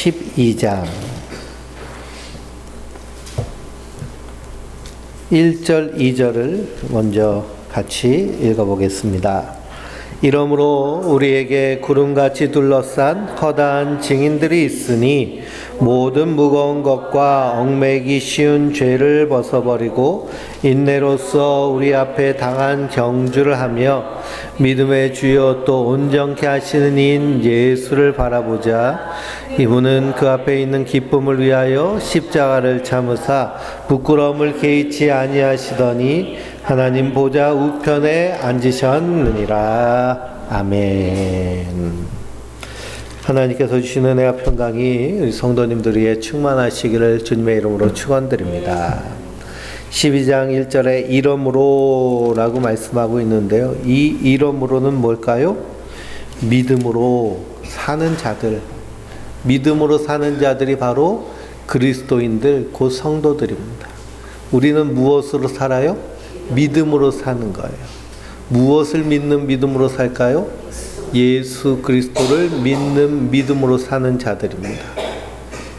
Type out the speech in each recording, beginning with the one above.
12장 1절 2절을 먼저 같이 읽어보겠습니다. 이러므로 우리에게 구름같이 둘러싼 허다한 증인들이 있으니 모든 무거운 것과 얽매이기 쉬운 죄를 벗어버리고 인내로써 우리 앞에 당한 경주를 하며 믿음의 주요 또 온전케 하시는 이인 예수를 바라보자. 이분은 그 앞에 있는 기쁨을 위하여 십자가를 참으사 부끄러움을 개의치 아니하시더니 하나님 보좌 우편에 앉으셨느니라. 아멘. 하나님께서 주시는 은혜와 평강이 우리 성도님들 위에 충만하시기를 주님의 이름으로 축원드립니다. 12장 1절에 이러므로 라고 말씀하고 있는데요. 이 이러므로는 뭘까요? 믿음으로 사는 자들, 믿음으로 사는 자들이 바로 그리스도인들, 곧 성도들입니다. 우리는 무엇으로 살아요? 믿음으로 사는 거예요. 무엇을 믿는 믿음으로 살까요? 예수 그리스도를 믿는 믿음으로 사는 자들입니다.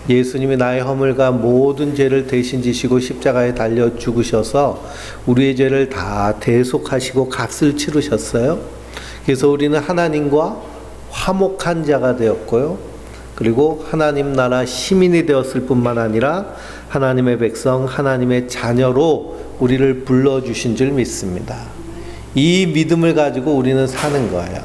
예수님이 나의 허물과 모든 죄를 대신 지시고 십자가에 달려 죽으셔서 우리의 죄를 다 대속하시고 값을 치르셨어요. 그래서 우리는 하나님과 화목한 자가 되었고요. 그리고 하나님 나라 시민이 되었을 뿐만 아니라 하나님의 백성, 하나님의 자녀로 우리를 불러주신 줄 믿습니다. 이 믿음을 가지고 우리는 사는 거예요.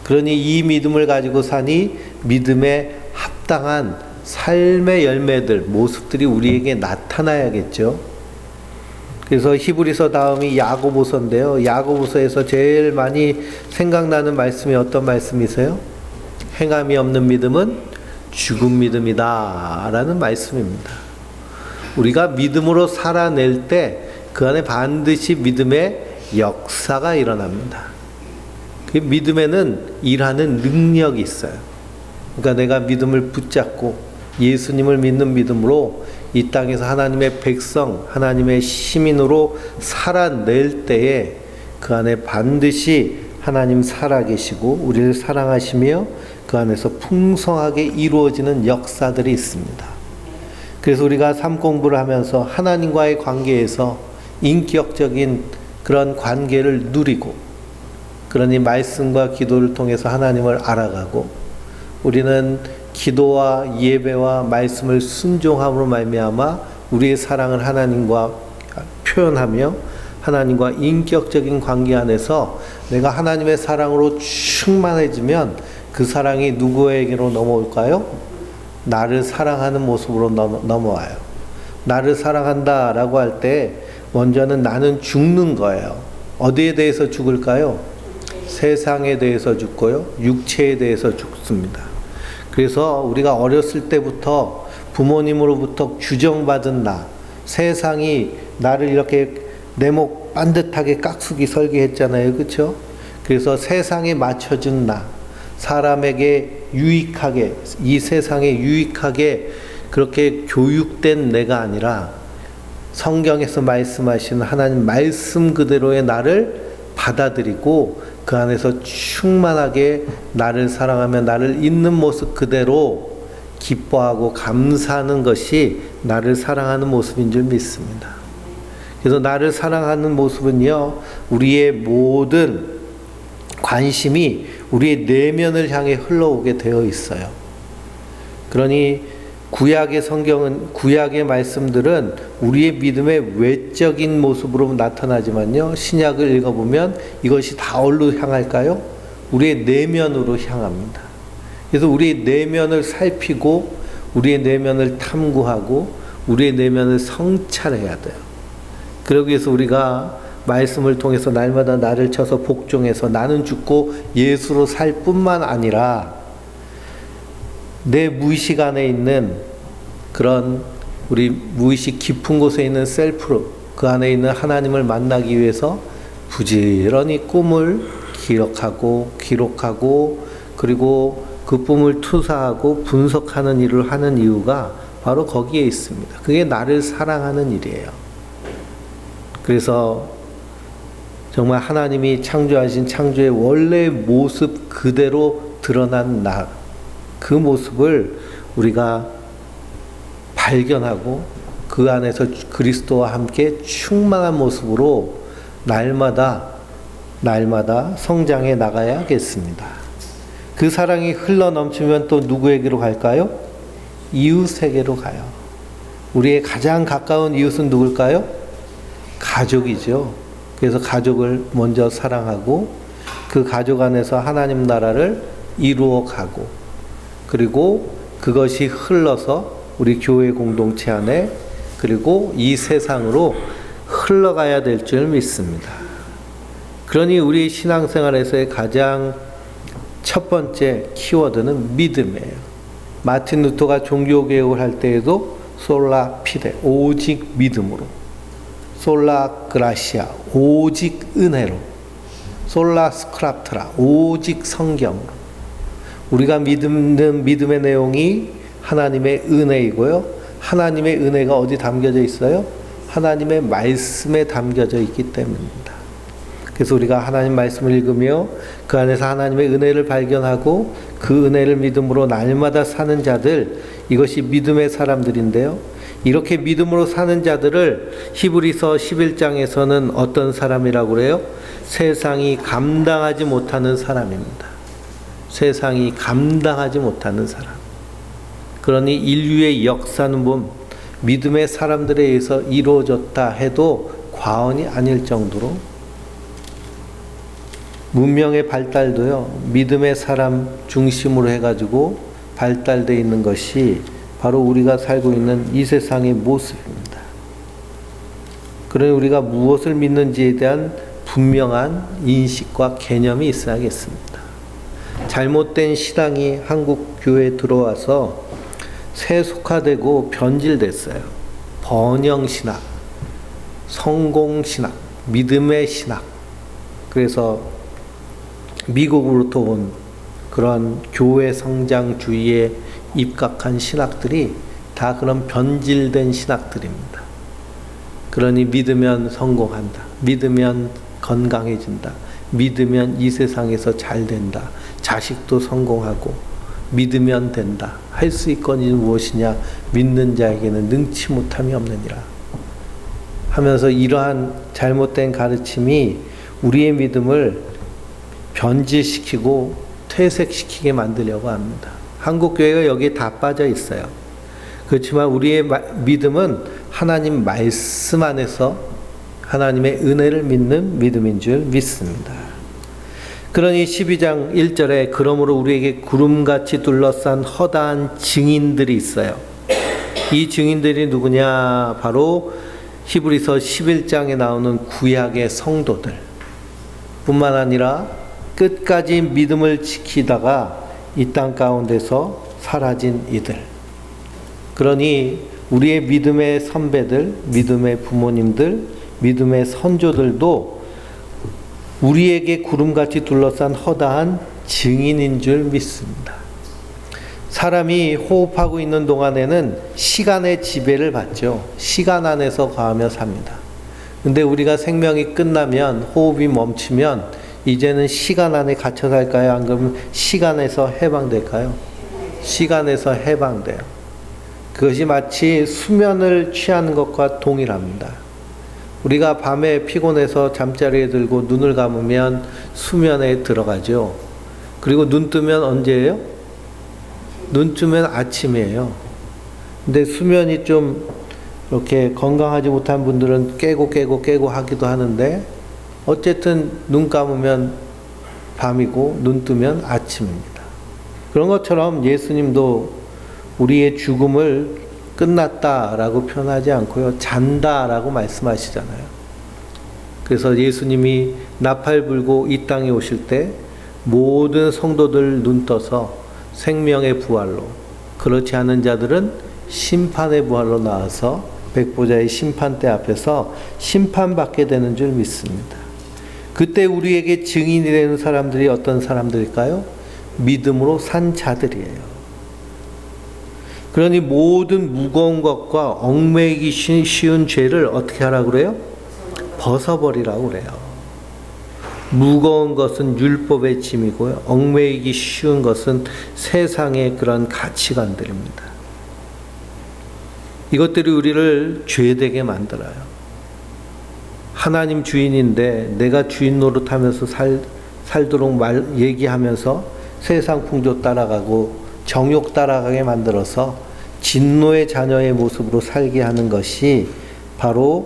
그러니 이 믿음을 가지고 사니 믿음에 합당한 삶의 열매들, 모습들이 우리에게 나타나야겠죠. 그래서 히브리서 다음이 야고보서인데요. 야고보서에서 제일 많이 생각나는 말씀이 어떤 말씀이세요? 행함이 없는 믿음은 죽은 믿음이다 라는 말씀입니다. 우리가 믿음으로 살아낼 때 그 안에 반드시 믿음의 역사가 일어납니다. 그 믿음에는 일하는 능력이 있어요. 그러니까 내가 믿음을 붙잡고 예수님을 믿는 믿음으로 이 땅에서 하나님의 백성, 하나님의 시민으로 살아낼 때에 그 안에 반드시 하나님 살아계시고 우리를 사랑하시며 그 안에서 풍성하게 이루어지는 역사들이 있습니다. 그래서 우리가 삶 공부를 하면서 하나님과의 관계에서 인격적인 그런 관계를 누리고, 그러니 말씀과 기도를 통해서 하나님을 알아가고, 우리는 기도와 예배와 말씀을 순종함으로 말미암아 우리의 사랑을 하나님과 표현하며 하나님과 인격적인 관계 안에서 내가 하나님의 사랑으로 충만해지면 그 사랑이 누구에게로 넘어올까요? 나를 사랑하는 모습으로 넘어와요. 나를 사랑한다라고 할 때 먼저는 나는 죽는 거예요. 어디에 대해서 죽을까요? 세상에 대해서 죽고요. 육체에 대해서 죽습니다. 그래서 우리가 어렸을 때부터 부모님으로부터 규정받은 나, 세상이 나를 이렇게 내목 반듯하게 깍두기 설계했잖아요. 그렇죠? 그래서 세상에 맞춰준 나, 사람에게 유익하게, 이 세상에 유익하게 그렇게 교육된 내가 아니라 성경에서 말씀하시는 하나님 말씀 그대로의 나를 받아들이고 그 안에서 충만하게 나를 사랑하며 나를 있는 모습 그대로 기뻐하고 감사하는 것이 나를 사랑하는 모습인 줄 믿습니다. 그래서 나를 사랑하는 모습은요, 우리의 모든 관심이 우리의 내면을 향해 흘러오게 되어 있어요. 그러니 구약의 성경은, 구약의 말씀들은 우리의 믿음의 외적인 모습으로 나타나지만요, 신약을 읽어보면 이것이 다 어디로 향할까요? 우리의 내면으로 향합니다. 그래서 우리의 내면을 살피고 우리의 내면을 탐구하고 우리의 내면을 성찰해야 돼요. 그러기 위해서 우리가 말씀을 통해서 날마다 나를 쳐서 복종해서 나는 죽고 예수로 살 뿐만 아니라 내 무의식 안에 있는 그런 우리 무의식 깊은 곳에 있는 셀프, 그 안에 있는 하나님을 만나기 위해서 부지런히 꿈을 기록하고 그리고 그 꿈을 투사하고 분석하는 일을 하는 이유가 바로 거기에 있습니다. 그게 나를 사랑하는 일이에요. 그래서 정말 하나님이 창조하신 창조의 원래의 모습 그대로 드러난 나, 그 모습을 우리가 발견하고 그 안에서 그리스도와 함께 충만한 모습으로 날마다 성장해 나가야겠습니다. 그 사랑이 흘러 넘치면 또 누구에게로 갈까요? 이웃에게로 가요. 우리의 가장 가까운 이웃은 누굴까요? 가족이죠. 그래서 가족을 먼저 사랑하고 그 가족 안에서 하나님 나라를 이루어 가고, 그리고 그것이 흘러서 우리 교회 공동체 안에, 그리고 이 세상으로 흘러가야 될 줄 믿습니다. 그러니 우리 신앙생활에서의 가장 첫 번째 키워드는 믿음이에요. 마틴 루터가 종교개혁을 할 때에도 솔라 피데, 오직 믿음으로, 솔라 그라시아, 오직 은혜로, 솔라 스크랍트라, 오직 성경으로. 우리가 믿는 믿음의 내용이 하나님의 은혜이고요. 하나님의 은혜가 어디 담겨져 있어요? 하나님의 말씀에 담겨져 있기 때문입니다. 그래서 우리가 하나님 말씀을 읽으며 그 안에서 하나님의 은혜를 발견하고 그 은혜를 믿음으로 날마다 사는 자들, 이것이 믿음의 사람들인데요. 이렇게 믿음으로 사는 자들을 히브리서 11장에서는 어떤 사람이라고 그래요? 세상이 감당하지 못하는 사람입니다. 세상이 감당하지 못하는 사람. 그러니 인류의 역사는 믿음의 사람들에 의해서 이루어졌다 해도 과언이 아닐 정도로, 문명의 발달도요, 믿음의 사람 중심으로 해가지고 발달되어 있는 것이 바로 우리가 살고 있는 이 세상의 모습입니다. 그러니 우리가 무엇을 믿는지에 대한 분명한 인식과 개념이 있어야겠습니다. 잘못된 신앙이 한국 교회에 들어와서 세속화되고 변질됐어요. 번영신학, 성공신학, 믿음의 신학. 그래서 미국으로부터 온 그런 교회 성장주의에 입각한 신학들이 다 그런 변질된 신학들입니다. 그러니 믿으면 성공한다. 믿으면 건강해진다. 믿으면 이 세상에서 잘 된다. 자식도 성공하고 믿으면 된다. 할 수 있거니 무엇이냐? 믿는 자에게는 능치 못함이 없느니라. 하면서 이러한 잘못된 가르침이 우리의 믿음을 변질시키고 퇴색시키게 만들려고 합니다. 한국 교회가 여기에 다 빠져 있어요. 그렇지만 우리의 믿음은 하나님 말씀 안에서 하나님의 은혜를 믿는 믿음인 줄 믿습니다. 그러니 12장 1절에 그러므로 우리에게 구름같이 둘러싼 허다한 증인들이 있어요. 이 증인들이 누구냐? 바로 히브리서 11장에 나오는 구약의 성도들 뿐만 아니라 끝까지 믿음을 지키다가 이 땅 가운데서 사라진 이들. 그러니 우리의 믿음의 선배들, 믿음의 부모님들, 믿음의 선조들도 우리에게 구름같이 둘러싼 허다한 증인인 줄 믿습니다. 사람이 호흡하고 있는 동안에는 시간의 지배를 받죠. 시간 안에서 거하며 삽니다. 근데 우리가 생명이 끝나면, 호흡이 멈추면 이제는 시간 안에 갇혀 살까요? 안 그러면 시간에서 해방될까요? 시간에서 해방돼요. 그것이 마치 수면을 취하는 것과 동일합니다. 우리가 밤에 피곤해서 잠자리에 들고 눈을 감으면 수면에 들어가죠. 그리고 눈 뜨면 언제예요? 눈 뜨면 아침이에요. 근데 수면이 좀 이렇게 건강하지 못한 분들은 깨고 하기도 하는데, 어쨌든 눈 감으면 밤이고 눈 뜨면 아침입니다. 그런 것처럼 예수님도 우리의 죽음을 끝났다라고 표현하지 않고요, 잔다라고 말씀하시잖아요. 그래서 예수님이 나팔 불고 이 땅에 오실 때 모든 성도들 눈 떠서 생명의 부활로, 그렇지 않은 자들은 심판의 부활로 나와서 백보자의 심판대 앞에서 심판받게 되는 줄 믿습니다. 그때 우리에게 증인이 되는 사람들이 어떤 사람들일까요? 믿음으로 산 자들이에요. 그러니 모든 무거운 것과 얽매이기 쉬운 죄를 어떻게 하라고 그래요? 벗어버리라고 그래요. 무거운 것은 율법의 짐이고요. 얽매이기 쉬운 것은 세상의 그런 가치관들입니다. 이것들이 우리를 죄되게 만들어요. 하나님 주인인데 내가 주인 노릇하면서 살도록 얘기하면서 세상 풍조 따라가고 정욕 따라가게 만들어서 진노의 자녀의 모습으로 살게 하는 것이 바로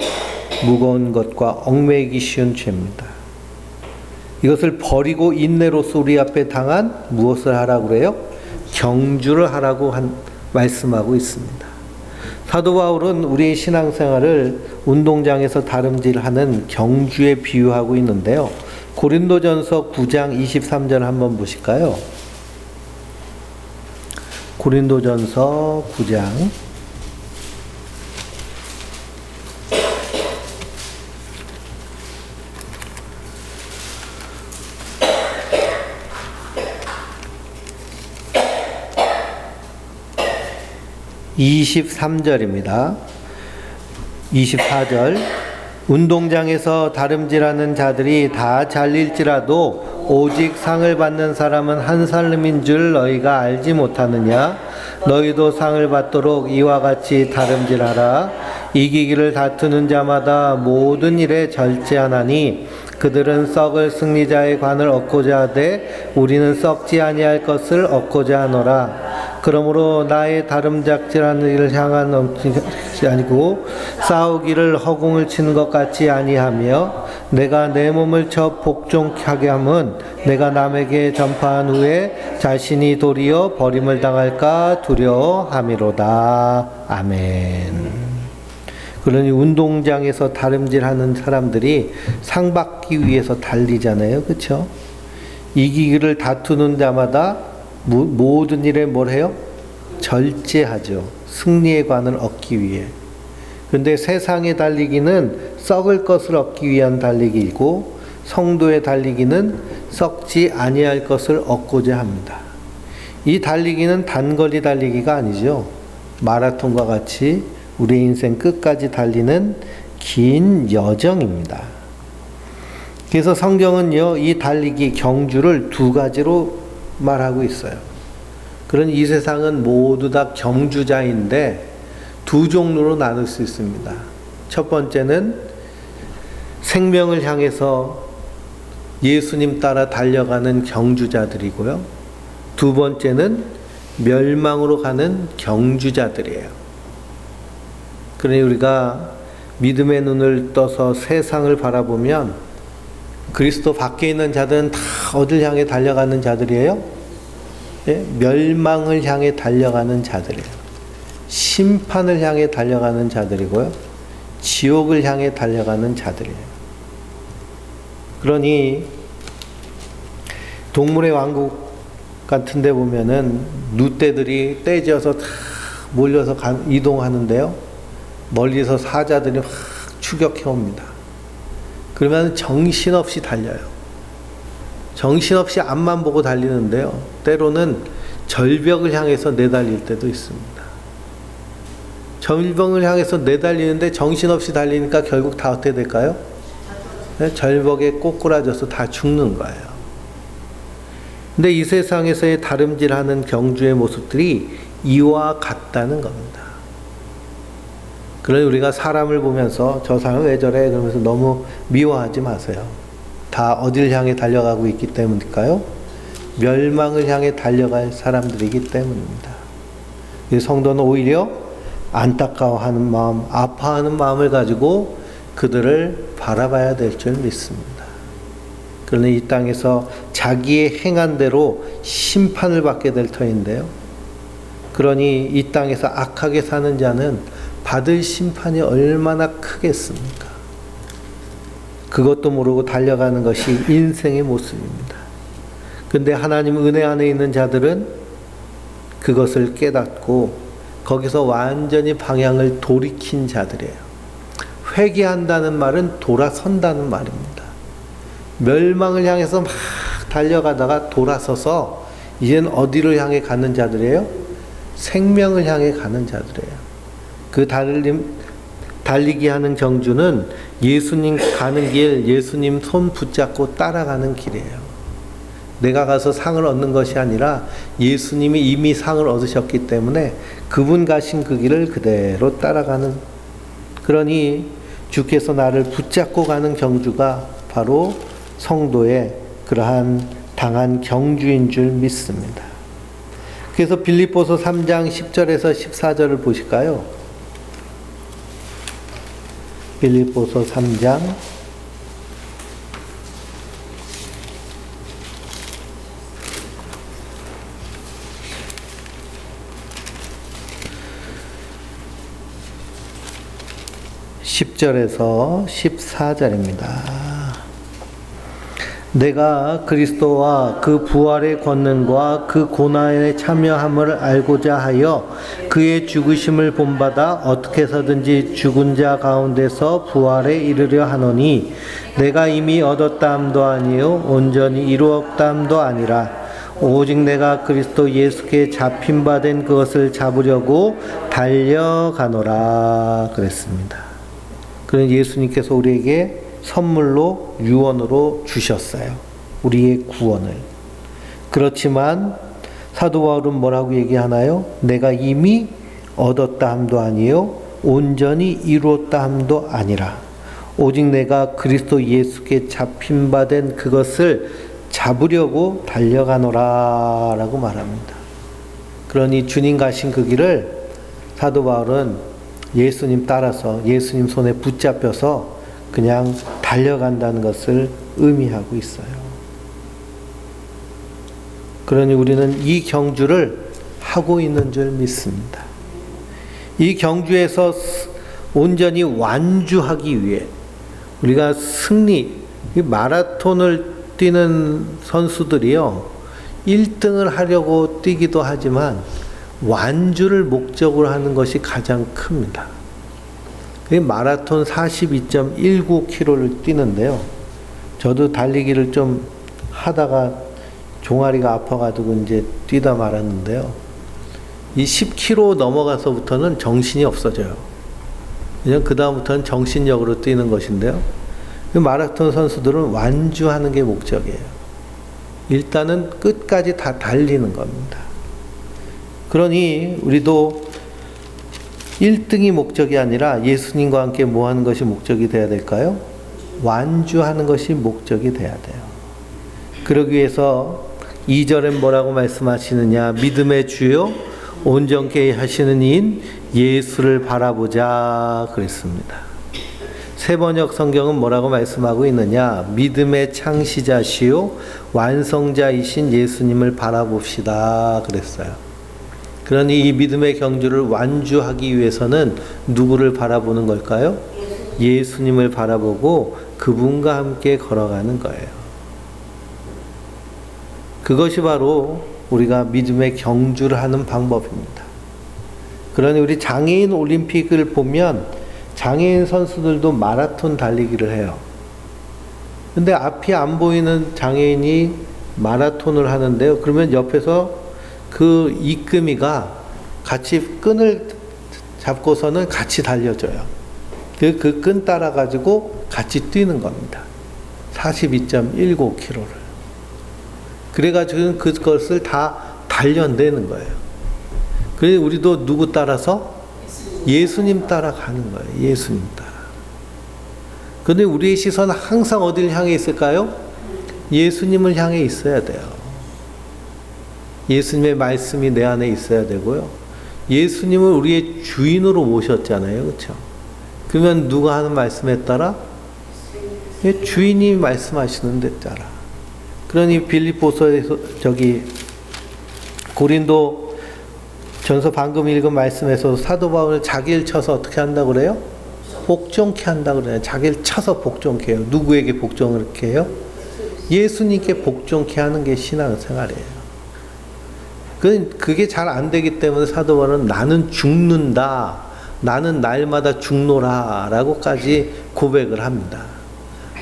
무거운 것과 얽매이기 쉬운 죄입니다. 이것을 버리고 인내로서 우리 앞에 당한 무엇을 하라고 그래요? 경주를 하라고 말씀하고 있습니다. 사도 바울은 우리의 신앙생활을 운동장에서 다름질하는 경주에 비유하고 있는데요. 고린도전서 9장 23절 한번 보실까요? 고린도전서 9장 23절입니다. 24절 운동장에서 다름질하는 자들이 다 잘릴지라도 오직 상을 받는 사람은 한 사람인 줄 너희가 알지 못하느냐? 너희도 상을 받도록 이와 같이 다름질하라. 이기기를 다투는 자마다 모든 일에 절제하나니 그들은 썩을 승리자의 관을 얻고자 하되 우리는 썩지 아니할 것을 얻고자 하노라. 그러므로 나의 다름작질하는 일을 향한 것이 아니고 싸우기를 허공을 치는 것 같지 아니하며 내가 내 몸을 저 복종하게 함은 내가 남에게 전파한 후에 자신이 도리어 버림을 당할까 두려워함이로다. 아멘. 그러니 운동장에서 다름질하는 사람들이 상 받기 위해서 달리잖아요. 그렇죠? 이기기를 다투는 자마다 모든 일에 뭘 해요? 절제하죠. 승리의 관을 얻기 위해. 근데 세상의 달리기는 썩을 것을 얻기 위한 달리기이고 성도의 달리기는 썩지 아니할 것을 얻고자 합니다. 이 달리기는 단거리 달리기가 아니죠. 마라톤과 같이 우리 인생 끝까지 달리는 긴 여정입니다. 그래서 성경은요, 이 달리기 경주를 두 가지로 말하고 있어요. 그런 이 세상은 모두 다 경주자인데 두 종류로 나눌 수 있습니다. 첫 번째는 생명을 향해서 예수님 따라 달려가는 경주자들이고요. 두 번째는 멸망으로 가는 경주자들이에요. 그러니 우리가 믿음의 눈을 떠서 세상을 바라보면 그리스도 밖에 있는 자들은 다 어딜 향해 달려가는 자들이에요? 예? 멸망을 향해 달려가는 자들이에요. 심판을 향해 달려가는 자들이고요. 지옥을 향해 달려가는 자들이에요. 그러니 동물의 왕국 같은 데 보면은 누떼들이 떼지어서 다 몰려서 이동하는데요. 멀리서 사자들이 확 추격해 옵니다. 그러면 정신없이 달려요. 정신없이 앞만 보고 달리는데요. 때로는 절벽을 향해서 내달릴 때도 있습니다. 절벽을 향해서 내달리는데 정신없이 달리니까 결국 다 어떻게 될까요? 절벽에 꼬꾸라져서 다 죽는 거예요. 근데 이 세상에서의 다름질하는 경주의 모습들이 이와 같다는 겁니다. 그러니 우리가 사람을 보면서 저 사람 왜 저래? 그러면서 너무 미워하지 마세요. 다 어딜 향해 달려가고 있기 때문일까요? 멸망을 향해 달려갈 사람들이기 때문입니다. 이 성도는 오히려 안타까워하는 마음, 아파하는 마음을 가지고 그들을 바라봐야 될 줄 믿습니다. 그러나 이 땅에서 자기의 행한 대로 심판을 받게 될 터인데요. 그러니 이 땅에서 악하게 사는 자는 받을 심판이 얼마나 크겠습니까? 그것도 모르고 달려가는 것이 인생의 모습입니다. 근데 하나님 은혜 안에 있는 자들은 그것을 깨닫고 거기서 완전히 방향을 돌이킨 자들이에요. 회개한다는 말은 돌아선다는 말입니다. 멸망을 향해서 막 달려가다가 돌아서서 이젠 어디를 향해 가는 자들이에요? 생명을 향해 가는 자들이에요. 그 달리기 하는 경주는 예수님 가는 길, 예수님 손 붙잡고 따라가는 길이에요. 내가 가서 상을 얻는 것이 아니라 예수님이 이미 상을 얻으셨기 때문에 그분 가신 그 길을 그대로 따라가는, 그러니 주께서 나를 붙잡고 가는 경주가 바로 성도의 그러한 당한 경주인 줄 믿습니다. 그래서 빌립보서 3장 10절에서 14절을 보실까요? 빌립보서 3장 10절에서 14절입니다. 내가 그리스도와 그 부활의 권능과 그 고난에 참여함을 알고자 하여 그의 죽으심을 본받아 어떻게 해서든지 죽은 자 가운데서 부활에 이르려 하노니 내가 이미 얻었다함도 아니요 온전히 이루었다함도 아니라 오직 내가 그리스도 예수께 잡힌 바 된 그것을 잡으려고 달려가노라 그랬습니다. 그런 예수님께서 우리에게 선물로 유언으로 주셨어요. 우리의 구원을. 그렇지만 사도 바울은 뭐라고 얘기하나요? 내가 이미 얻었다 함도 아니요 온전히 이루었다 함도 아니라 오직 내가 그리스도 예수께 잡힌 바 된 그것을 잡으려고 달려가노라 라고 말합니다. 그러니 주님 가신 그 길을 사도 바울은 예수님 따라서 예수님 손에 붙잡혀서 그냥 달려간다는 것을 의미하고 있어요. 그러니 우리는 이 경주를 하고 있는 줄 믿습니다. 이 경주에서 온전히 완주하기 위해 우리가 승리, 이 마라톤을 뛰는 선수들이요 1등을 하려고 뛰기도 하지만 완주를 목적으로 하는 것이 가장 큽니다. 마라톤 42.19km를 뛰는데요. 저도 달리기를 좀 하다가 종아리가 아파가지고 이제 뛰다 말았는데요. 이 10km 넘어가서부터는 정신이 없어져요. 그냥 그 다음부터는 정신력으로 뛰는 것인데요. 마라톤 선수들은 완주하는 게 목적이에요. 일단은 끝까지 다 달리는 겁니다. 그러니 우리도 1등이 목적이 아니라 예수님과 함께 뭐 하는 것이 목적이 돼야 될까요? 완주하는 것이 목적이 돼야 돼요. 그러기 위해서 2절엔 뭐라고 말씀하시느냐? 믿음의 주요 온전케 하시는 이인 예수를 바라보자 그랬습니다. 새번역 성경은 뭐라고 말씀하고 있느냐? 믿음의 창시자시요 완성자이신 예수님을 바라봅시다 그랬어요. 그러니 이 믿음의 경주를 완주하기 위해서는 누구를 바라보는 걸까요? 예수님을 바라보고 그분과 함께 걸어가는 거예요. 그것이 바로 우리가 믿음의 경주를 하는 방법입니다. 그러니 우리 장애인 올림픽을 보면 장애인 선수들도 마라톤 달리기를 해요. 근데 앞이 안 보이는 장애인이 마라톤을 하는데요. 그러면 옆에서 그 이금이가 같이 끈을 잡고서는 같이 달려줘요. 그 끈 따라가지고 같이 뛰는 겁니다. 42.19km를. 그래가지고 그것을 다 단련되는 거예요. 그래서 우리도 누구 따라서? 예수님 따라가는 거예요. 예수님 따라. 그런데 우리의 시선은 항상 어디를 향해 있을까요? 예수님을 향해 있어야 돼요. 예수님의 말씀이 내 안에 있어야 되고요. 예수님을 우리의 주인으로 모셨잖아요. 그렇죠? 그러면 누가 하는 말씀에 따라? 주인이 말씀하시는 데 따라. 그러니 빌립보서에서 고린도 전서 방금 읽은 말씀에서 사도 바울은 자기를 쳐서 어떻게 한다고 그래요? 복종케 한다고 그래요. 자기를 쳐서 복종케 해요. 누구에게 복종을 이렇게 해요? 예수님께 복종케 하는 게 신앙생활이에요. 그게 잘 안 되기 때문에 사도 바울은 나는 죽는다. 나는 날마다 죽노라. 라고까지 고백을 합니다.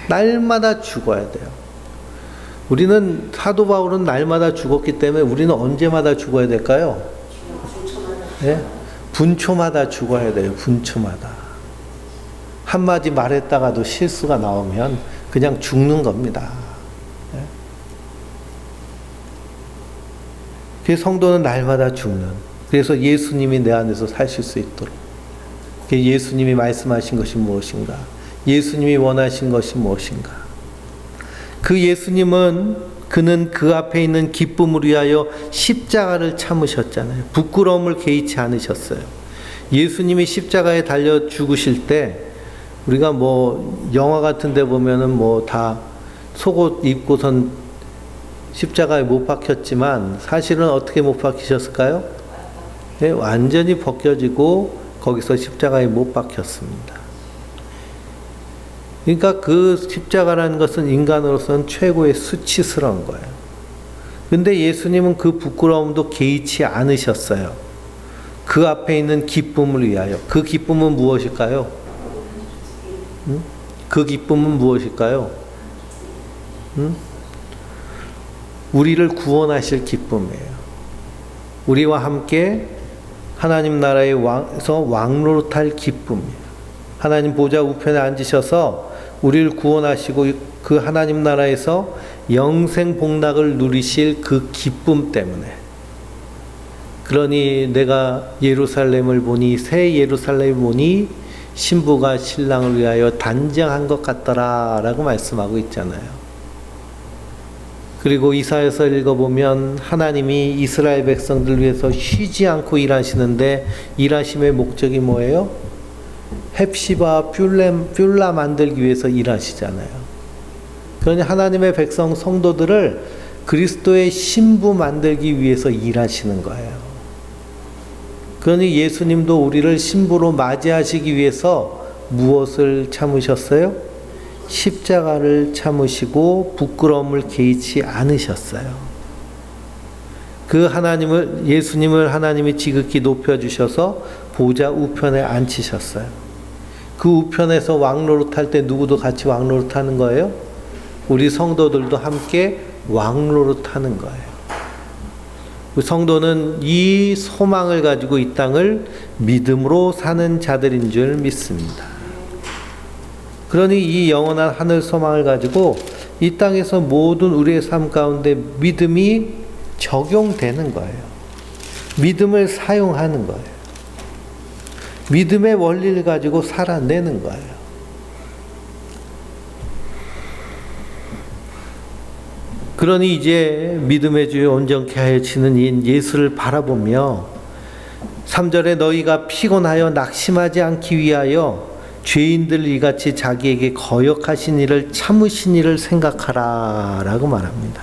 날마다 죽어야 돼요. 우리는 사도 바울은 날마다 죽었기 때문에 우리는 언제마다 죽어야 될까요? 네? 분초마다 죽어야 돼요. 분초마다. 한마디 말했다가도 실수가 나오면 그냥 죽는 겁니다. 그 성도는 날마다 죽는. 그래서 예수님이 내 안에서 사실 수 있도록. 예수님이 말씀하신 것이 무엇인가? 예수님이 원하신 것이 무엇인가? 그 예수님은 그는 그 앞에 있는 기쁨을 위하여 십자가를 참으셨잖아요. 부끄러움을 개의치 않으셨어요. 예수님이 십자가에 달려 죽으실 때 우리가 뭐 영화 같은 데 보면은 뭐 다 속옷 입고선 십자가에 못 박혔지만 사실은 어떻게 못 박히셨을까요? 네, 완전히 벗겨지고 거기서 십자가에 못 박혔습니다. 그러니까 그 십자가라는 것은 인간으로서는 최고의 수치스러운 거예요. 근데 예수님은 그 부끄러움도 개의치 않으셨어요. 그 앞에 있는 기쁨을 위하여. 그 기쁨은 무엇일까요? 그 기쁨은 무엇일까요? 우리를 구원하실 기쁨이에요. 우리와 함께 하나님 나라에 왕노릇할 기쁨이에요. 하나님 보좌 우편에 앉으셔서 우리를 구원하시고 그 하나님 나라에서 영생 복락을 누리실 그 기쁨 때문에. 그러니 내가 예루살렘을 보니 새 예루살렘을 보니 신부가 신랑을 위하여 단장한 것 같더라 라고 말씀하고 있잖아요. 그리고 이사야서 읽어보면 하나님이 이스라엘 백성들 위해서 쉬지 않고 일하시는데 일하심의 목적이 뭐예요? 헵시바 뷸라 만들기 위해서 일하시잖아요. 그러니 하나님의 백성 성도들을 그리스도의 신부 만들기 위해서 일하시는 거예요. 그러니 예수님도 우리를 신부로 맞이하시기 위해서 무엇을 참으셨어요? 십자가를 참으시고 부끄러움을 개의치 않으셨어요. 그 예수님을 하나님이 지극히 높여주셔서 보좌 우편에 앉히셨어요. 그 우편에서 왕노릇할 때 누구도 같이 왕노릇하는 거예요? 우리 성도들도 함께 왕노릇하는 거예요. 성도는 이 소망을 가지고 이 땅을 믿음으로 사는 자들인 줄 믿습니다. 그러니 이 영원한 하늘 소망을 가지고 이 땅에서 모든 우리의 삶 가운데 믿음이 적용되는 거예요. 믿음을 사용하는 거예요. 믿음의 원리를 가지고 살아내는 거예요. 그러니 이제 믿음의 주에 온전케 하여 치는 이 예수를 바라보며 3절에 너희가 피곤하여 낙심하지 않기 위하여 죄인들 이같이 자기에게 거역하신 일을 참으신 일을 생각하라 라고 말합니다.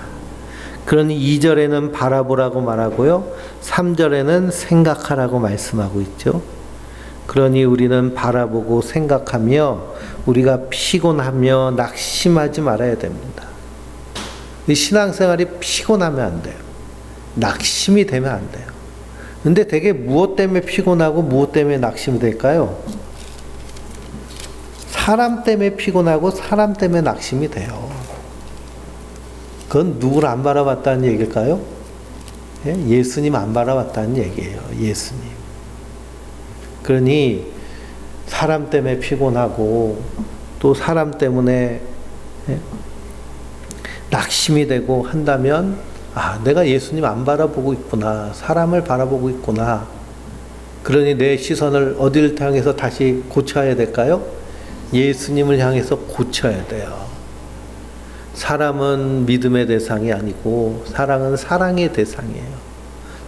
그러니 2절에는 바라보라고 말하고요. 3절에는 생각하라고 말씀하고 있죠. 그러니 우리는 바라보고 생각하며 우리가 피곤하며 낙심하지 말아야 됩니다. 이 신앙생활이 피곤하면 안 돼요. 낙심이 되면 안 돼요. 근데 되게 무엇 때문에 피곤하고 무엇 때문에 낙심이 될까요? 사람 때문에 피곤하고 사람 때문에 낙심이 돼요. 그건 누구를 안 바라봤다는 얘기일까요? 예수님 안 바라봤다는 얘기예요. 예수님. 그러니 사람 때문에 피곤하고 또 사람 때문에 낙심이 되고 한다면 내가 예수님 안 바라보고 있구나. 사람을 바라보고 있구나. 그러니 내 시선을 어디를 향해서 다시 고쳐야 될까요? 예수님을 향해서 고쳐야 돼요. 사람은 믿음의 대상이 아니고 사랑은 사랑의 대상이에요.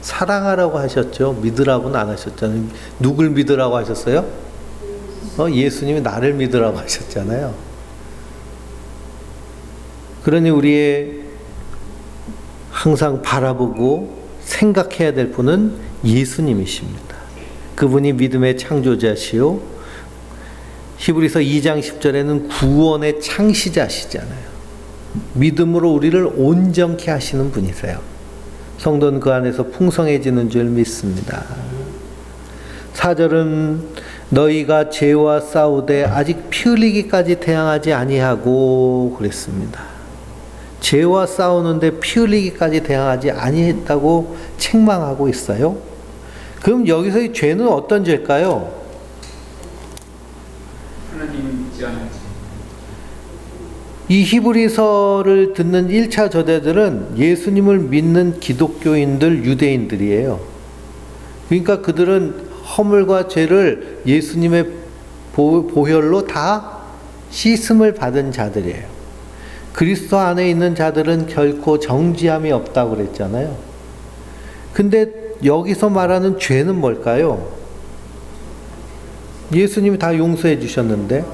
사랑하라고 하셨죠. 믿으라고는 안 하셨잖아요. 누굴 믿으라고 하셨어요? 예수님이 나를 믿으라고 하셨잖아요. 그러니 우리의 항상 바라보고 생각해야 될 분은 예수님이십니다. 그분이 믿음의 창조자시요 히브리서 2장 10절에는 구원의 창시자시잖아요. 믿음으로 우리를 온전케 하시는 분이세요. 성도는 그 안에서 풍성해지는 줄 믿습니다. 4절은 너희가 죄와 싸우되 아직 피 흘리기까지 대항하지 아니하고 그랬습니다. 죄와 싸우는데 피 흘리기까지 대항하지 아니했다고 책망하고 있어요. 그럼 여기서의 죄는 어떤 죄일까요? 하나님 이 히브리서를 듣는 1차 저자들은 예수님을 믿는 기독교인들, 유대인들이에요. 그러니까 그들은 허물과 죄를 예수님의 보혈로 다 씻음을 받은 자들이에요. 그리스도 안에 있는 자들은 결코 정죄함이 없다고 그랬잖아요. 근데 여기서 말하는 죄는 뭘까요? 예수님이 다 용서해 주셨는데,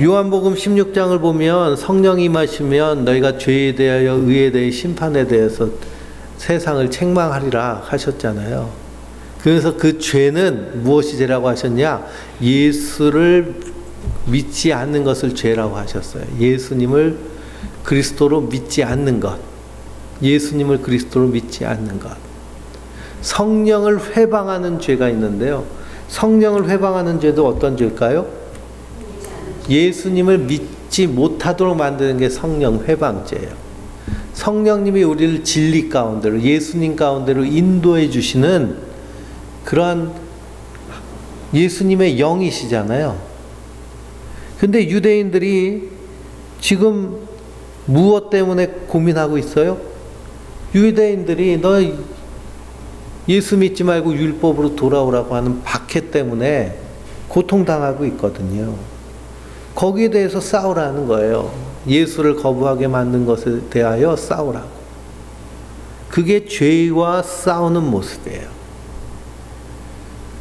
요한복음 16장을 보면 성령이 임하시면 너희가 죄에 대하여 의에 대해 심판에 대해서 세상을 책망하리라 하셨잖아요. 그래서 그 죄는 무엇이 죄라고 하셨냐? 예수를 믿지 않는 것을 죄라고 하셨어요. 예수님을 그리스도로 믿지 않는 것. 예수님을 그리스도로 믿지 않는 것. 성령을 회방하는 죄가 있는데요. 성령을 회방하는 죄도 어떤 죄일까요? 예수님을 믿지 못하도록 만드는 게 성령 회방죄예요. 성령님이 우리를 진리 가운데로, 예수님 가운데로 인도해 주시는 그러한 예수님의 영이시잖아요. 근데 유대인들이 지금 무엇 때문에 고민하고 있어요? 유대인들이 너 예수 믿지 말고 율법으로 돌아오라고 하는 박해 때문에 고통당하고 있거든요. 거기에 대해서 싸우라는 거예요. 예수를 거부하게 만든 것에 대하여 싸우라고. 그게 죄와 싸우는 모습이에요.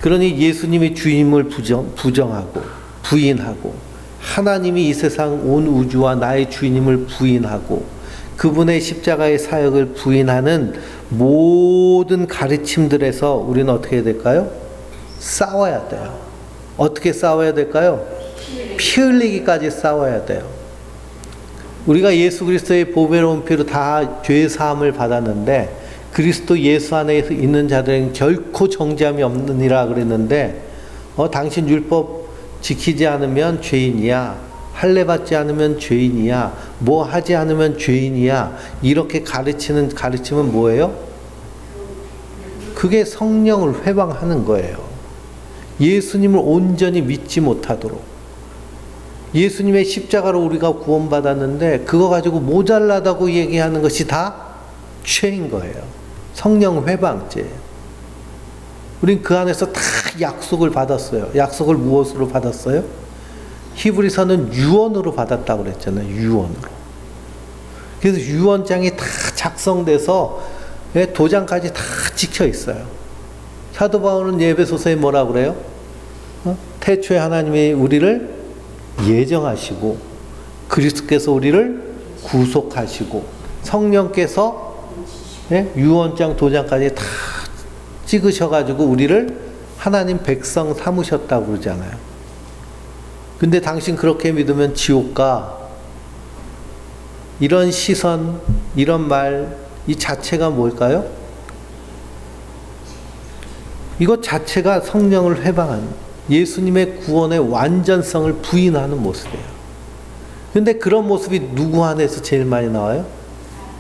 그러니 예수님이 주임을 부정하고 부인하고, 하나님이 이 세상 온 우주와 나의 주인임을 부인하고, 그분의 십자가의 사역을 부인하는 모든 가르침들에서 우리는 어떻게 해야 될까요? 싸워야 돼요. 어떻게 싸워야 될까요? 피 흘리기까지 싸워야 돼요. 우리가 예수 그리스도의 보배로운 피로 다 죄 사함을 받았는데, 그리스도 예수 안에 있는 자들은 결코 정죄함이 없느니라 그랬는데, 당신 율법 지키지 않으면 죄인이야, 할례 받지 않으면 죄인이야, 뭐 하지 않으면 죄인이야, 이렇게 가르치는 가르침은 뭐예요? 그게 성령을 회방하는 거예요. 예수님을 온전히 믿지 못하도록. 예수님의 십자가로 우리가 구원받았는데 그거 가지고 모자라다고 얘기하는 것이 다 죄인 거예요. 성령 회방죄. 우린 그 안에서 다 약속을 받았어요. 약속을 무엇으로 받았어요? 히브리서는 유언으로 받았다고 그랬잖아요. 유언으로. 그래서 유언장이 다 작성돼서 도장까지 다 찍혀 있어요. 사도 바울은 에베소서에 뭐라 그래요? 태초에 하나님이 우리를 예정하시고, 그리스도께서 우리를 구속하시고, 성령께서 유언장 도장까지 다 찍으셔가지고 우리를 하나님 백성 삼으셨다고 그러잖아요. 근데 당신 그렇게 믿으면 지옥 가. 이런 시선, 이런 말, 이 자체가 뭘까요? 이것 자체가 성령을 회방하는, 예수님의 구원의 완전성을 부인하는 모습이에요. 근데 그런 모습이 누구 안에서 제일 많이 나와요?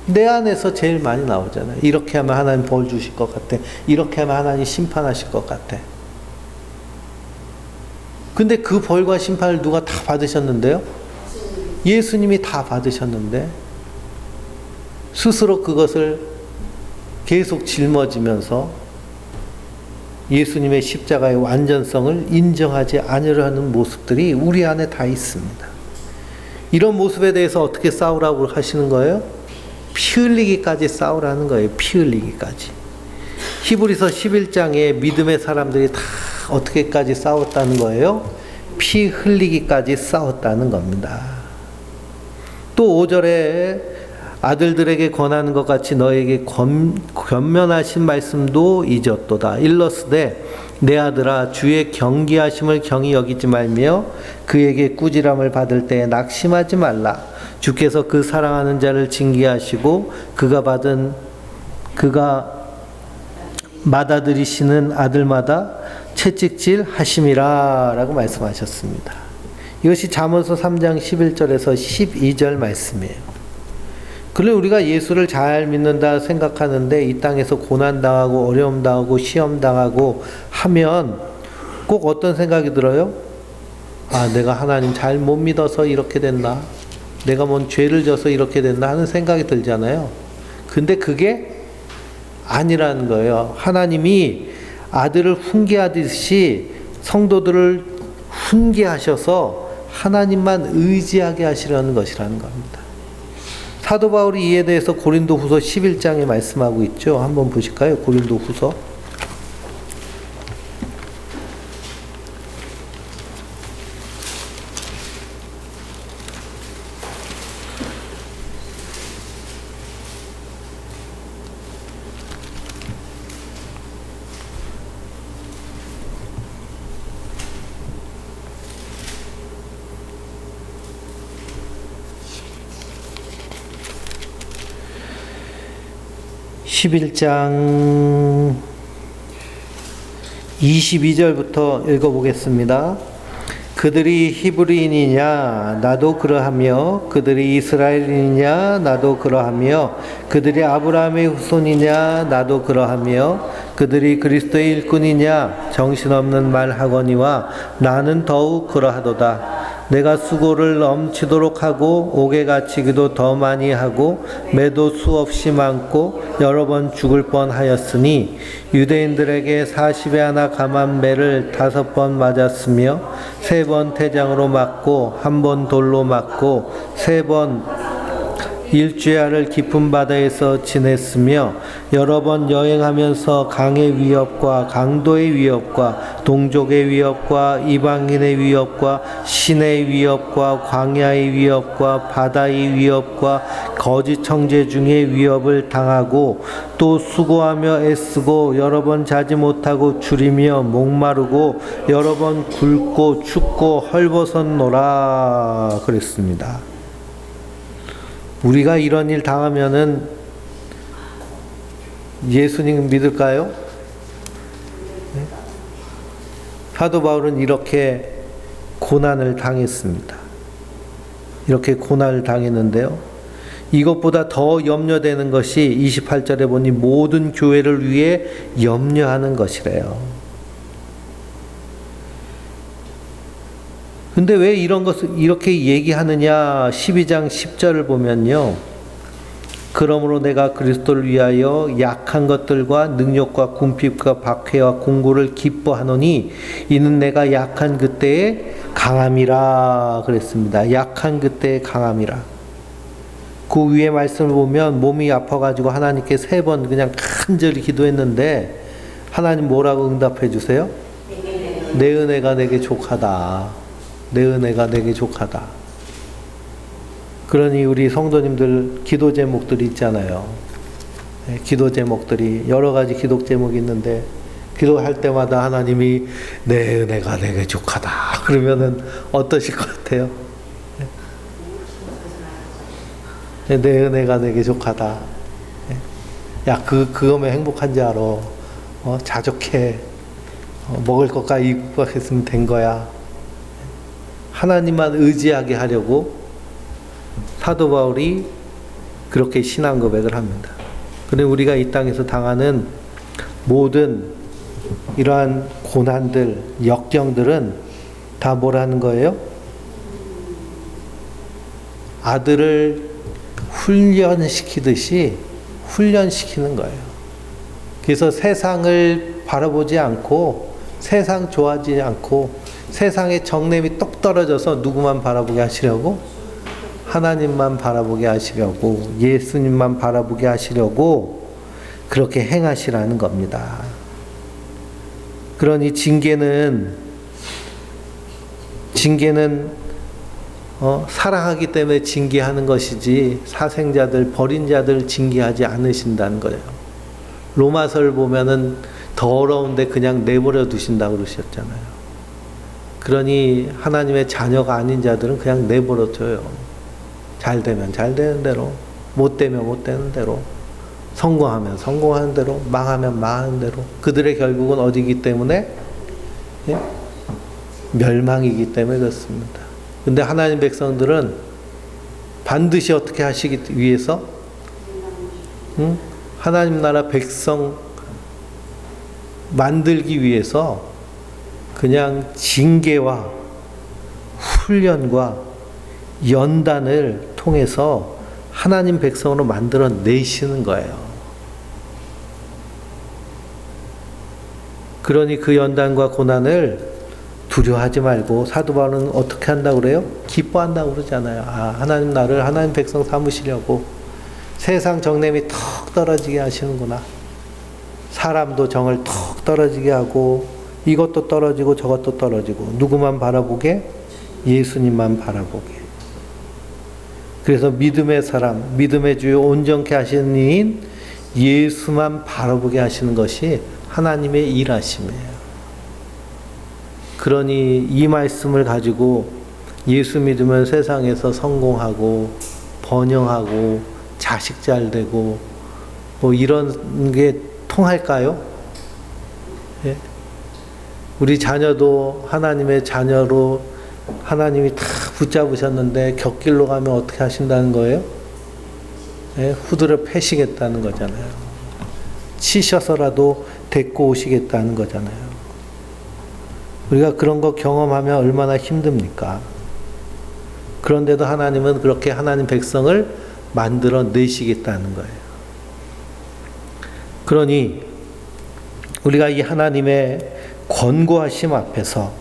내 안에서 제일 많이 나오잖아요. 이렇게 하면 하나님 벌 주실 것 같아. 이렇게 하면 하나님 심판하실 것 같아. 근데 그 벌과 심판을 누가 다 받으셨는데요? 예수님이 다 받으셨는데 스스로 그것을 계속 짊어지면서 예수님의 십자가의 완전성을 인정하지 않으려는 모습들이 우리 안에 다 있습니다. 이런 모습에 대해서 어떻게 싸우라고 하시는 거예요? 피 흘리기까지 싸우라는 거예요. 피 흘리기까지. 히브리서 11장에 믿음의 사람들이 다 어떻게까지 싸웠다는 거예요? 피 흘리기까지 싸웠다는 겁니다. 또 5절에 아들들에게 권하는 것 같이 너에게 권면하신 말씀도 잊었도다. 일러스되 내 아들아 주의 경기하심을 경히 여기지 말며 그에게 꾸지람을 받을 때에 낙심하지 말라. 주께서 그 사랑하는 자를 징계하시고 그가 맏아들이시는 아들마다 채찍질 하심이라 라고 말씀하셨습니다. 이것이 잠언서 3장 11절에서 12절 말씀이에요. 그래 우리가 예수를 잘 믿는다 생각하는데 이 땅에서 고난당하고 어려움당하고 시험당하고 하면 꼭 어떤 생각이 들어요? 아, 내가 하나님 잘 못 믿어서 이렇게 됐나? 내가 뭔 죄를 져서 이렇게 됐나 하는 생각이 들잖아요. 근데 그게 아니라는 거예요. 하나님이 아들을 훈계하듯이 성도들을 훈계하셔서 하나님만 의지하게 하시려는 것이라는 겁니다. 사도 바울이 이에 대해서 고린도후서 11장에 말씀하고 있죠. 한번 보실까요? 고린도후서 11장 22절부터 읽어보겠습니다. 그들이 히브리인이냐 나도 그러하며 그들이 이스라엘인이냐 나도 그러하며 그들이 아브라함의 후손이냐 나도 그러하며 그들이 그리스도의 일꾼이냐 정신없는 말 하거니와 나는 더욱 그러하도다. 내가 수고를 넘치도록 하고 옥에 갇히기도 더 많이 하고 매도 수없이 많고 여러 번 죽을 뻔하였으니 유대인들에게 40에 하나 감한 매를 5번 맞았으며 3번 태장으로 맞고 1번 돌로 맞고 3번 일주야를 깊은 바다에서 지냈으며 여러 번 여행하면서 강의 위협과 강도의 위협과 동족의 위협과 이방인의 위협과 신의 위협과 광야의 위협과 바다의 위협과 거짓 청제 중의 위협을 당하고 또 수고하며 애쓰고 여러 번 자지 못하고 줄이며 목마르고 여러 번 굶고 춥고 헐벗었노라 그랬습니다. 우리가 이런 일 당하면은 예수님 믿을까요? 네? 사도 바울은 이렇게 고난을 당했습니다. 이렇게 고난을 당했는데요. 이것보다 더 염려되는 것이 28절에 보니 모든 교회를 위해 염려하는 것이래요. 근데 왜 이런 것을 이렇게 얘기하느냐? 12장 10절을 보면요. 그러므로 내가 그리스도를 위하여 약한 것들과 능력과 궁핍과 박해와 공고를 기뻐하노니 이는 내가 약한 그때의 강함이라 그랬습니다. 약한 그때의 강함이라. 그 위에 말씀을 보면 몸이 아파가지고 하나님께 3번 그냥 간절히 기도했는데 하나님 뭐라고 응답해 주세요? 내 은혜가 내게 족하다. 내 은혜가 내게 족하다. 그러니 우리 성도님들 기도 제목들이 있잖아요. 기도 제목들이 여러 가지 기도 제목이 있는데 기도할 때마다 하나님이 내 은혜가 내게 족하다. 그러면은 어떠실 것 같아요? 내 은혜가 내게 족하다. 야, 그거면 행복한지 알아. 자족해. 먹을 것과 입을 것 했으면 된 거야. 하나님만 의지하게 하려고 사도 바울이 그렇게 신앙 고백을 합니다. 그런데 우리가 이 땅에서 당하는 모든 이러한 고난들, 역경들은 다 뭐라는 거예요? 아들을 훈련시키듯이 훈련시키는 거예요. 그래서 세상을 바라보지 않고 세상 좋아하지 않고 세상의 정냄이 똑 떨어져서 누구만 바라보게 하시려고? 하나님만 바라보게 하시려고, 예수님만 바라보게 하시려고 그렇게 행하시라는 겁니다. 그러니 징계는 사랑하기 때문에 징계하는 것이지 사생자들, 버린 자들 징계하지 않으신다는 거예요. 로마서를 보면은 더러운데 그냥 내버려 두신다고 그러셨잖아요. 그러니 하나님의 자녀가 아닌 자들은 그냥 내버려둬요. 잘 되면 잘 되는 대로, 못 되면 못 되는 대로, 성공하면 성공하는 대로, 망하면 망하는 대로. 그들의 결국은 어디이기 때문에? 예? 멸망이기 때문에 그렇습니다. 근데 하나님 백성들은 반드시 어떻게 하시기 위해서? 하나님 나라 백성 만들기 위해서 그냥 징계와 훈련과 연단을 통해서 하나님 백성으로 만들어 내시는 거예요. 그러니 그 연단과 고난을 두려워하지 말고, 사도 바울은 어떻게 한다고 그래요? 기뻐한다고 그러잖아요. 하나님 나를 하나님 백성 삼으시려고 세상 정냄이 턱 떨어지게 하시는구나. 사람도 정을 턱 떨어지게 하고, 이것도 떨어지고 저것도 떨어지고, 누구만 바라보게? 예수님만 바라보게. 그래서 믿음의 사람, 믿음의 주요 온전케 하시는 이인 예수만 바라보게 하시는 것이 하나님의 일하심이에요. 그러니 이 말씀을 가지고 예수 믿으면 세상에서 성공하고 번영하고 자식 잘 되고 뭐 이런 게 통할까요? 예? 우리 자녀도 하나님의 자녀로 하나님이 다 붙잡으셨는데 곁길로 가면 어떻게 하신다는 거예요? 예? 후드려 패시겠다는 거잖아요. 치셔서라도 데리고 오시겠다는 거잖아요. 우리가 그런 거 경험하면 얼마나 힘듭니까? 그런데도 하나님은 그렇게 하나님 백성을 만들어 내시겠다는 거예요. 그러니 우리가 이 하나님의 권고하심 앞에서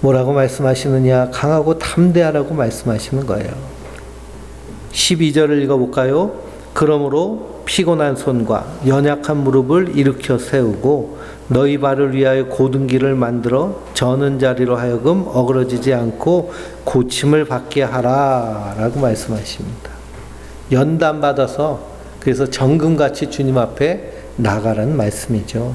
뭐라고 말씀하시느냐? 강하고 담대하라고 말씀하시는 거예요. 12절을 읽어볼까요? 그러므로 피곤한 손과 연약한 무릎을 일으켜 세우고 너희 발을 위하여 곧은 길을 만들어 저는 자리로 하여금 어그러지지 않고 고침을 받게 하라 라고 말씀하십니다. 연단받아서 그래서 정금같이 주님 앞에 나가라는 말씀이죠.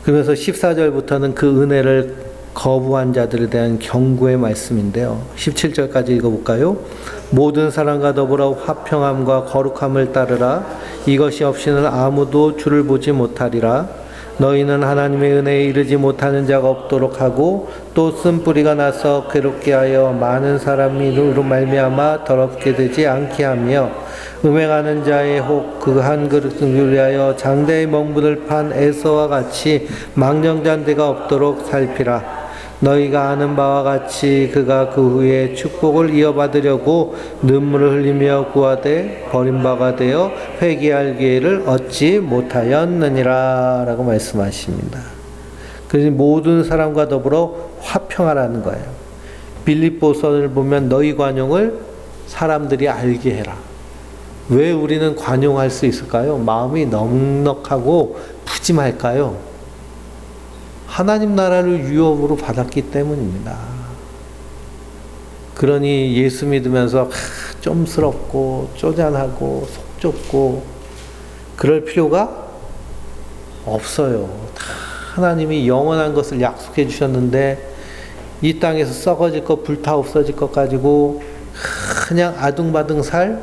그러면서 14절부터는 그 은혜를 거부한 자들에 대한 경고의 말씀인데요. 17절까지 읽어볼까요? 모든 사람과 더불어 화평함과 거룩함을 따르라. 이것이 없이는 아무도 주를 보지 못하리라. 너희는 하나님의 은혜에 이르지 못하는 자가 없도록 하고 또 쓴뿌리가 나서 괴롭게 하여 많은 사람이 이로 말미암아 더럽게 되지 않게 하며 음행하는 자의 혹 그 한 그릇을 위하여 장대의 멍분을 판 에서와 같이 망령잔대가 없도록 살피라. 너희가 아는 바와 같이 그가 그 후에 축복을 이어받으려고 눈물을 흘리며 구하되 버림바가 되어 회개할 기회를 얻지 못하였느니라 라고 말씀하십니다. 그래서 모든 사람과 더불어 화평하라는 거예요. 빌립보서를 보면 너희 관용을 사람들이 알게 해라. 왜 우리는 관용할 수 있을까요? 마음이 넉넉하고 푸짐할까요? 하나님 나라를 유업으로 받았기 때문입니다. 그러니 예수 믿으면서 좀스럽고 쪼잔하고 속 좁고 그럴 필요가 없어요. 다 하나님이 영원한 것을 약속해 주셨는데 이 땅에서 썩어질 것, 불타 없어질 것 가지고 그냥 아둥바둥 살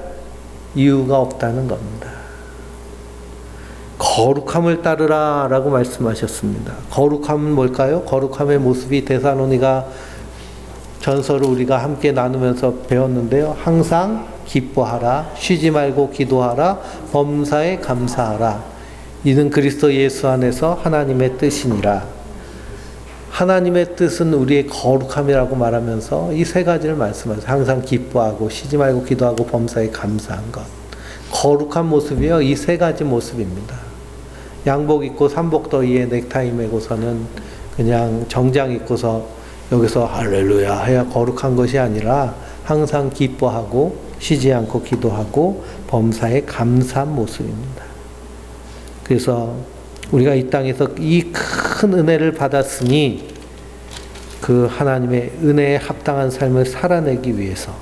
이유가 없다는 겁니다. 거룩함을 따르라 라고 말씀하셨습니다. 거룩함은 뭘까요? 거룩함의 모습이 데살로니가 전서를 우리가 함께 나누면서 배웠는데요. 항상 기뻐하라, 쉬지 말고 기도하라, 범사에 감사하라. 이는 그리스도 예수 안에서 하나님의 뜻이니라. 하나님의 뜻은 우리의 거룩함이라고 말하면서 이 세 가지를 말씀하세요. 항상 기뻐하고 쉬지 말고 기도하고 범사에 감사한 것. 거룩한 모습이요. 이 세 가지 모습입니다. 양복 입고 삼복더위에 넥타이 메고서는 그냥 정장 입고서 여기서 할렐루야 해야 거룩한 것이 아니라 항상 기뻐하고 쉬지 않고 기도하고 범사에 감사한 모습입니다. 그래서 우리가 이 땅에서 이 큰 은혜를 받았으니 그 하나님의 은혜에 합당한 삶을 살아내기 위해서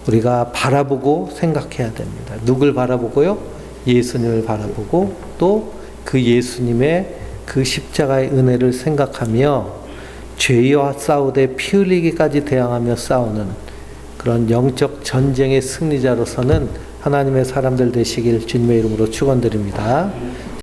우리가 바라보고 생각해야 됩니다. 누굴 바라보고요? 예수님을 바라보고 또 그 예수님의 그 십자가의 은혜를 생각하며 죄와 싸우되 피 흘리기까지 대항하며 싸우는 그런 영적 전쟁의 승리자로서는 하나님의 사람들 되시길 주님의 이름으로 축원드립니다.